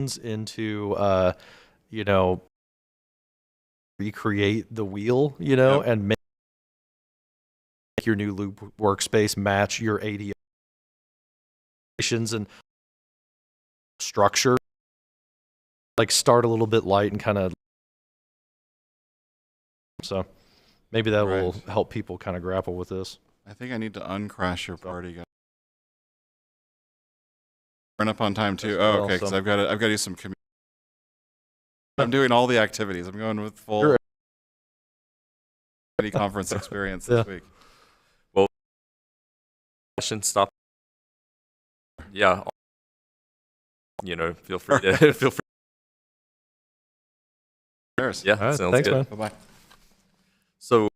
into recreate the wheel, and make your new loop workspace match your AD and structure. Like start a little bit light and kind of, so maybe that will help people kind of grapple with this. I think I need to uncrash your party, guys. Run up on time too. Oh, okay, because I've got to do some community. I'm doing all the activities. I'm going with full community conference experience this week. Well, question, stop. Yeah, feel free to feel free. Yeah, right, sounds thanks, good. man. Bye-bye. So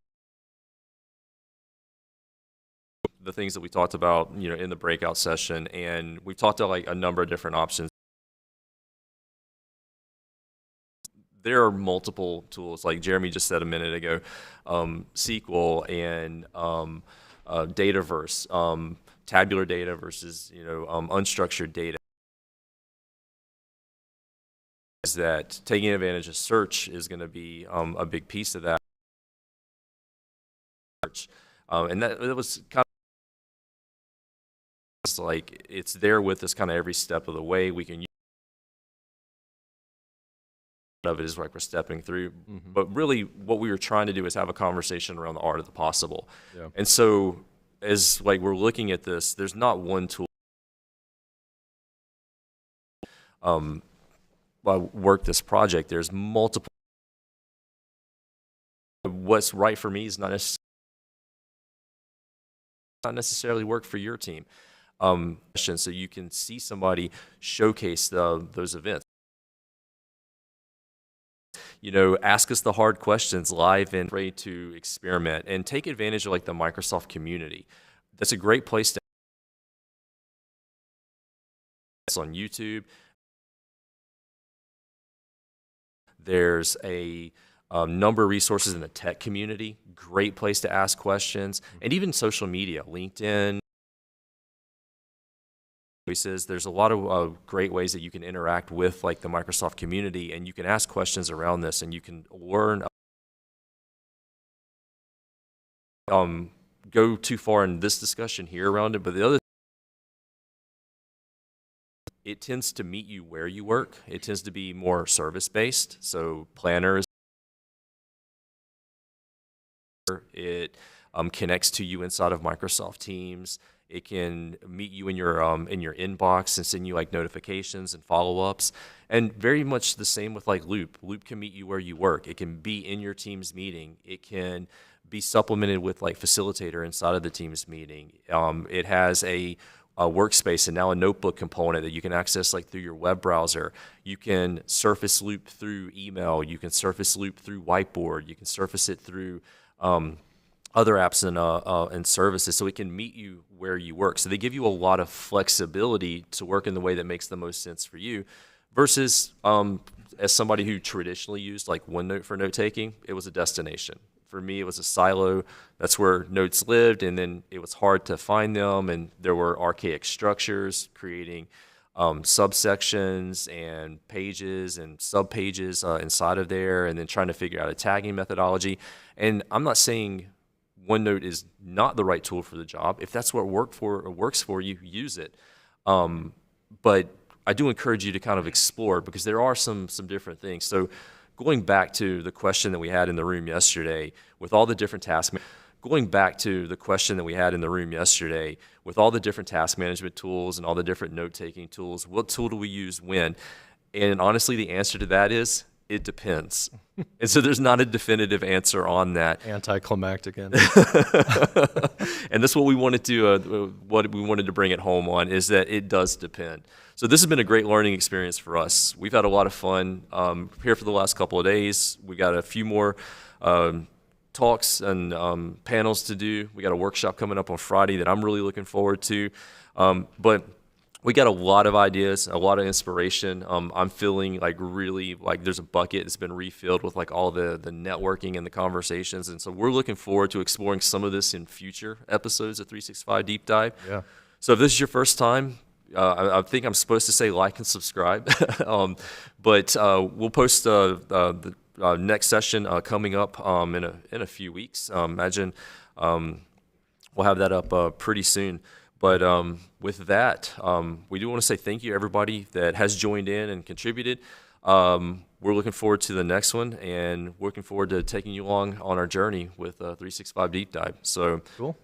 the things that we talked about, in the breakout session, and we talked about like a number of different options. There are multiple tools, like Jeremy just said a minute ago, SQL and Dataverse, tabular data versus unstructured data. Is that taking advantage of search is going to be a big piece of that. And that was kind of like it's there with us kind of every step of the way. We can use of it is like we're stepping through, but really what we were trying to do is have a conversation around the art of the possible. Yeah. And so as like we're looking at this, there's not one tool work this project. There's multiple. What's right for me is not necessarily work for your team. So you can see somebody showcase those events. Ask us the hard questions live and ready to experiment and take advantage of like the Microsoft community. That's a great place to. It's on YouTube. There's a number of resources in the tech community. Great place to ask questions, and even social media, LinkedIn. There's a lot of great ways that you can interact with like the Microsoft community, and you can ask questions around this, and you can learn. Go too far in this discussion here around it, but the other, it tends to meet you where you work. It tends to be more service-based, so planners. It connects to you inside of Microsoft Teams. It can meet you in your inbox and send you like notifications and follow-ups. And very much the same with like Loop. Loop can meet you where you work. It can be in your Teams meeting. It can be supplemented with like Facilitator inside of the Teams meeting. It has a workspace and now a notebook component that you can access like through your web browser. You can surface Loop through email. You can surface Loop through Whiteboard. You can surface it through other apps and services, so it can meet you where you work. So they give you a lot of flexibility to work in the way that makes the most sense for you, versus as somebody who traditionally used like OneNote for note-taking, it was a destination. For me, it was a silo. That's where notes lived, and then it was hard to find them, and there were archaic structures creating subsections and pages and subpages inside of there, and then trying to figure out a tagging methodology. And I'm not saying OneNote is not the right tool for the job. If that's what works for you, use it. But I do encourage you to kind of explore, because there are some different things. So going back to the question that we had in the room yesterday with all the different task management tools and all the different note-taking tools, what tool do we use when? And honestly, the answer to that is it depends. And so there's not a definitive answer on that. Anticlimactic end. And that's what we wanted to bring it home on, is that it does depend. So this has been a great learning experience for us. We've had a lot of fun here for the last couple of days. We got a few more talks and panels to do. We got a workshop coming up on Friday that I'm really looking forward to. But we got a lot of ideas, a lot of inspiration. I'm feeling like really like there's a bucket that's been refilled with like all the networking and the conversations. And so we're looking forward to exploring some of this in future episodes of 365 Deep Dive. Yeah. So if this is your first time, I think I'm supposed to say like and subscribe, but we'll post the next session coming up in a few weeks. Imagine we'll have that up pretty soon. But with that, we do want to say thank you, everybody that has joined in and contributed. We're looking forward to the next one, and looking forward to taking you along on our journey with 365 Deep Dive. So Cool.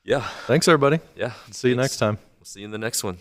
Yeah. Thanks, everybody. Yeah. See you next time. We'll see you in the next one.